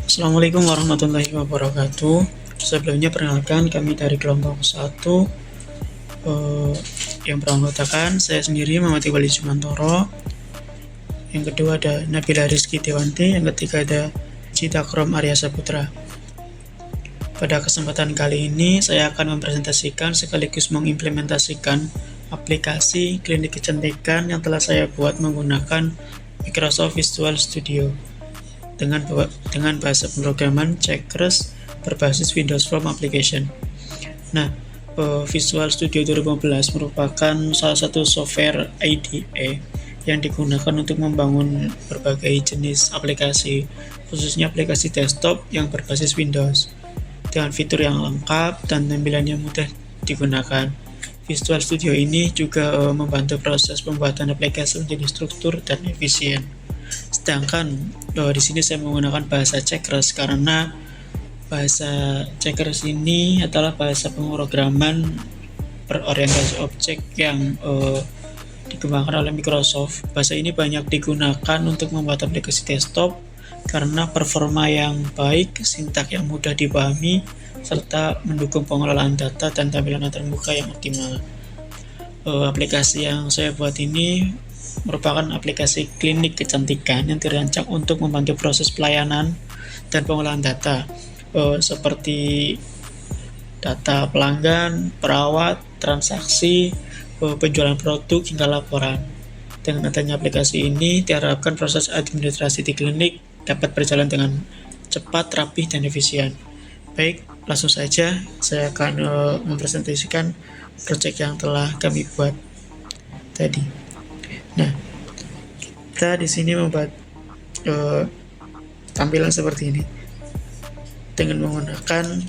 Assalamualaikum warahmatullahi wabarakatuh. Sebelumnya perkenalkan kami dari kelompok 1 yang beranggotakan saya sendiri Muhammad Iqbal Jumantoro. Yang kedua ada Nabila Rizky Dewanti, yang ketiga ada Cita Krom Arya Saputra. Pada kesempatan kali ini saya akan mempresentasikan sekaligus mengimplementasikan aplikasi klinik kecantikan yang telah saya buat menggunakan Microsoft Visual Studio dengan bahasa pemrograman Checkers berbasis Windows Form Application. Nah, Visual Studio 2015 merupakan salah satu software IDE yang digunakan untuk membangun berbagai jenis aplikasi, khususnya aplikasi desktop yang berbasis Windows, dengan fitur yang lengkap dan tampilan yang mudah digunakan. Visual Studio ini juga membantu proses pembuatan aplikasi menjadi struktur dan efisien. Sedangkan di sini saya menggunakan bahasa Checkers karena bahasa Checkers ini adalah bahasa pemrograman berorientasi objek yang dikembangkan oleh Microsoft. Bahasa ini banyak digunakan untuk membuat aplikasi desktop karena performa yang baik, sintak yang mudah dipahami, serta mendukung pengelolaan data dan tampilan terbuka yang optimal. Aplikasi yang saya buat ini merupakan aplikasi klinik kecantikan yang dirancang untuk membantu proses pelayanan dan pengolahan data, seperti data pelanggan, perawat, transaksi, penjualan produk, hingga laporan. Dengan adanya aplikasi ini, diharapkan proses administrasi di klinik dapat berjalan dengan cepat, rapih, dan efisien. Baik, langsung saja saya akan mempresentasikan project yang telah kami buat tadi. Nah, kita di sini membuat tampilan seperti ini dengan menggunakan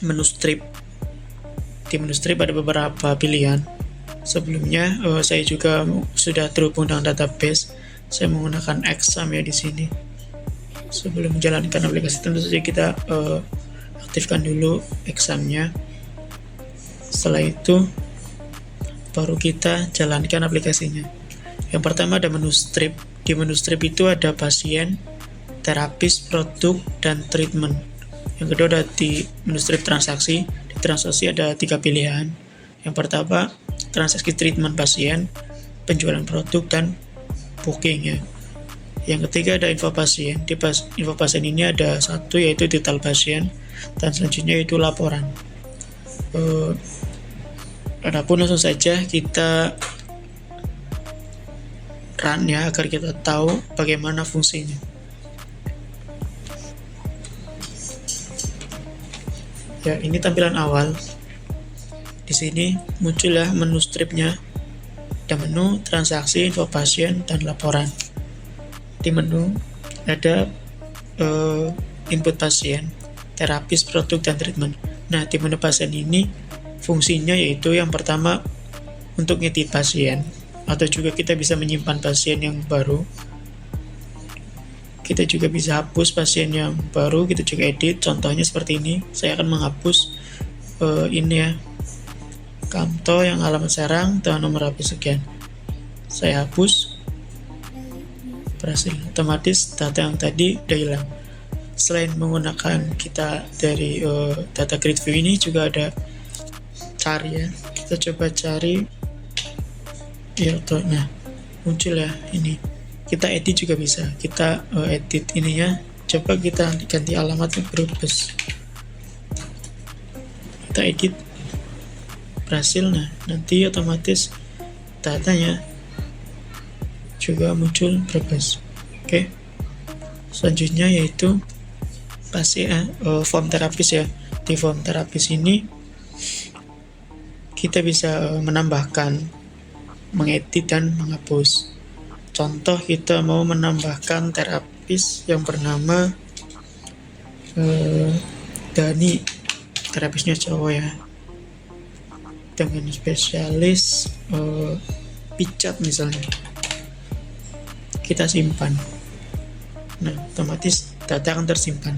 menu strip. Di menu strip ada beberapa pilihan. Sebelumnya saya juga sudah terhubung dengan database. Saya menggunakan exam ya di sini. Sebelum menjalankan aplikasi tentu saja kita aktifkan dulu examnya. Setelah itu baru kita jalankan aplikasinya. Yang pertama ada menu strip. Di menu strip itu ada pasien, terapis, produk, dan treatment. Yang kedua ada di menu strip transaksi. Di transaksi ada 3 pilihan. Yang pertama transaksi treatment pasien, penjualan produk, dan booking ya. Yang ketiga ada info pasien. Di info pasien ini ada 1 yaitu detail pasien, dan selanjutnya itu laporan. Adapun langsung saja kita run ya agar kita tahu bagaimana fungsinya. Ya, ini tampilan awal. Di sini muncullah menu stripnya. Ada menu transaksi, info pasien, dan laporan. Di menu ada input pasien, terapis, produk, dan treatment. Nah, di menu pasien ini fungsinya yaitu yang pertama untuk ngedit pasien, atau juga kita bisa menyimpan pasien yang baru. Kita juga bisa hapus pasien yang baru, kita juga edit. Contohnya seperti ini, saya akan menghapus ini ya, Kamto yang alamat Serang dengan nomor HP sekian. Saya hapus, berhasil. Otomatis data yang tadi udah hilang. Selain menggunakan kita dari data grid view ini juga ada cari ya. Kita coba cari ya, nah muncul ya ini. Kita edit juga bisa. Kita edit ininya. Coba kita ganti alamatnya Brebes. Kita edit, berhasil. Nah, nanti otomatis datanya juga muncul Brebes. Oke. Selanjutnya yaitu form terapis ya. Di form terapis ini kita bisa menambahkan, mengedit, dan menghapus. Contoh, kita mau menambahkan terapis yang bernama Dani, terapisnya cowok ya, dengan spesialis pijat misalnya. Kita simpan. Nah, otomatis data akan tersimpan.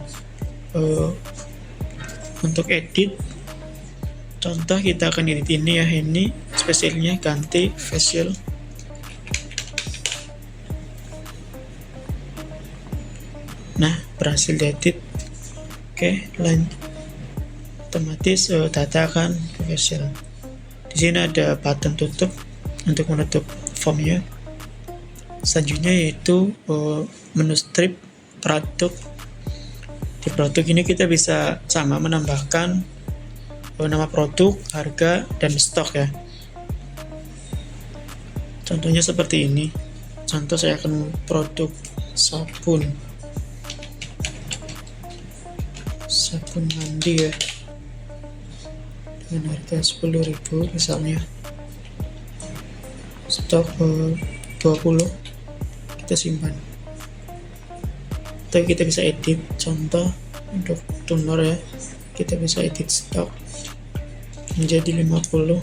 Untuk edit, contoh kita akan edit ini ya, ini spesialnya ganti facial. Nah, berhasil diedit. Oke, otomatis data akan profesional. Di sini ada button tutup untuk menutup formnya. Selanjutnya yaitu menu strip produk. Di produk ini kita bisa sama menambahkan nama produk, harga, dan stok ya. Contohnya seperti ini. Contoh saya akan produk sabun mandi ya, dengan harga 10.000 misalnya, stok 20, kita simpan. Atau kita bisa edit, contoh untuk toner ya, kita bisa edit stok menjadi 50,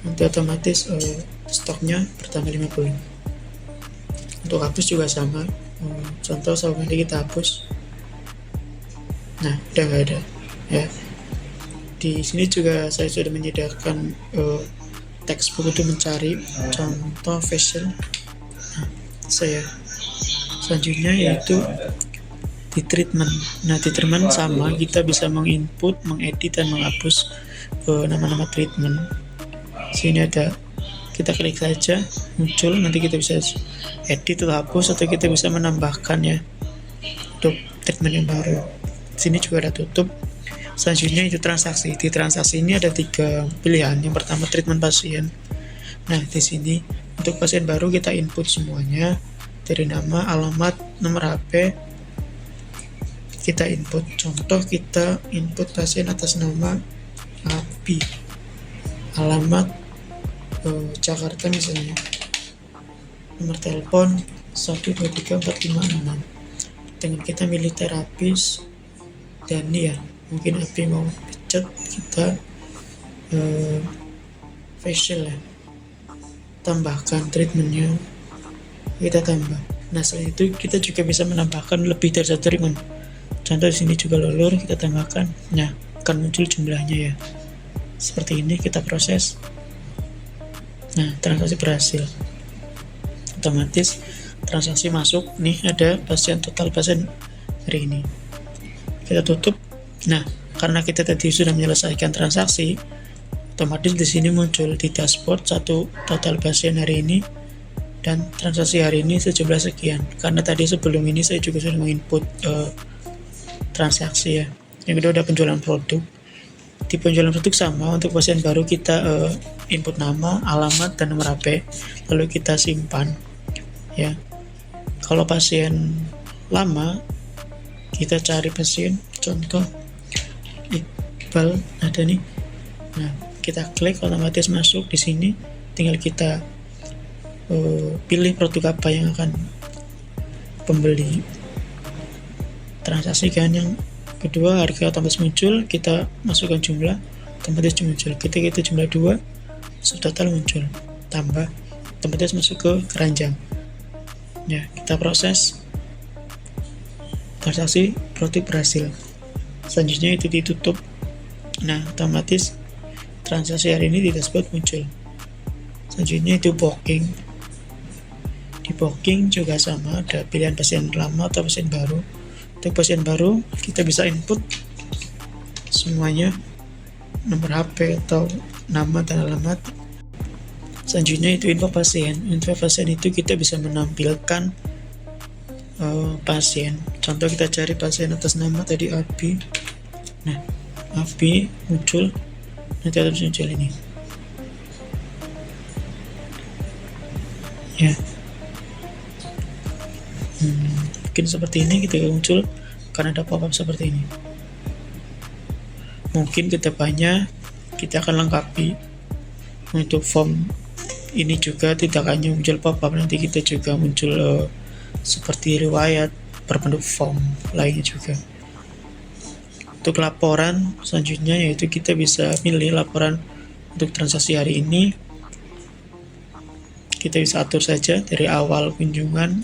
nanti otomatis stoknya bertambah 50. Untuk hapus juga sama, contoh sabun mandi kita hapus, nah udah nggak ada ya. Di sini juga saya sudah menyediakan textbook untuk mencari contoh fashion. Saya selanjutnya yaitu di treatment. Nah, di treatment sama, kita bisa menginput, mengedit, dan menghapus nama-nama treatment. Sini ada, kita klik saja, muncul, nanti kita bisa edit atau hapus, atau kita bisa menambahkan ya untuk treatment yang baru. Sini juga ada tutup. Selanjutnya itu transaksi. Di transaksi ini ada 3 pilihan. Yang pertama treatment pasien. Nah, di sini untuk pasien baru kita input semuanya dari nama, alamat, nomor HP. Kita input. Contoh kita input pasien atas nama Abi, alamat Jakarta misalnya, nomor telepon 1234566. Dengan kita milih terapis dan ya, mungkin Abi mau cat, kita facial ya, tambahkan treatmentnya, kita tambah. Nah, selain itu kita juga bisa menambahkan lebih dari satu treatment. Contoh di sini juga lulur, kita tambahkan. Nah, akan muncul jumlahnya ya. Seperti ini kita proses. Nah, transaksi berhasil. Otomatis transaksi masuk. Nih ada total pasien hari ini. Kita tutup. Nah, karena kita tadi sudah menyelesaikan transaksi, otomatis di sini muncul di dashboard satu total pasien hari ini dan transaksi hari ini sejumlah sekian. Karena tadi sebelum ini saya juga sudah menginput transaksi ya. Yang kedua ada penjualan produk. Di penjualan produk sama, untuk pasien baru kita input nama, alamat, dan nomor HP, lalu kita simpan ya. Kalau pasien lama, kita cari pasien, contoh Iqbal ada nih. Nah, kita klik, otomatis masuk di sini. Tinggal kita pilih produk apa yang akan pembeli transaksikan. Yang kedua, harga otomatis muncul, kita masukkan jumlah, otomatis muncul. Ketika kita jumlah 2, total muncul, tambah, otomatis masuk ke keranjang ya. Kita proses, transaksi produk berhasil. Selanjutnya itu ditutup. Nah, otomatis transaksi hari ini di dashboard muncul. Selanjutnya itu booking. Di booking juga sama, ada pilihan pasien lama atau pasien baru. Untuk pasien baru kita bisa input semuanya, nomor HP atau nama dan alamat. Selanjutnya itu info pasien. Info pasien itu kita bisa menampilkan pasien. Contoh kita cari pasien atas nama tadi Abi. Nah, Abi muncul, nanti harus muncul ini ya. Mungkin seperti ini kita muncul karena ada pop-up seperti ini. Mungkin kedepannya kita akan lengkapi untuk form ini juga, tidak hanya muncul pop-up, nanti kita juga muncul seperti riwayat berbentuk form lainnya juga. Untuk laporan selanjutnya yaitu kita bisa pilih laporan untuk transaksi hari ini. Kita bisa atur saja dari awal kunjungan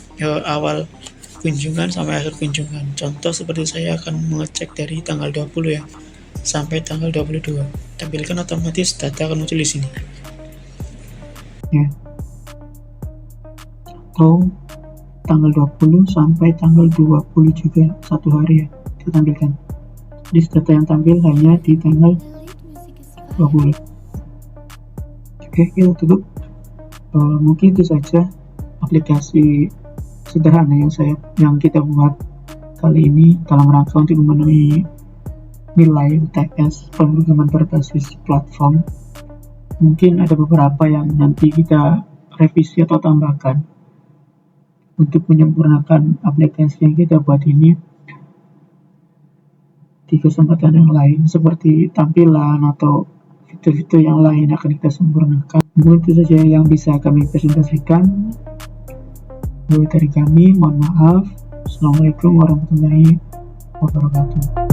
sampai akhir kunjungan. Contoh seperti saya akan mengecek dari tanggal 20 ya sampai tanggal 22. Tampilkan otomatis, data akan muncul di sini. Ya. Atau tanggal 20 sampai tanggal 20 juga, satu hari ya kita tampilkan. Jadi data yang tampil hanya di tanggal 20. Oke, kita tutup. Mungkin itu saja aplikasi sederhana yang kita buat kali ini dalam rangka untuk memenuhi nilai UTS pemrograman berbasis platform. Mungkin ada beberapa yang nanti kita revisi atau tambahkan untuk menyempurnakan aplikasi yang kita buat ini di kesempatan yang lain, seperti tampilan atau fitur-fitur yang lain akan kita sempurnakan. Mungkin itu saja yang bisa kami presentasikan. Dari kami, mohon maaf. Assalamualaikum warahmatullahi wabarakatuh.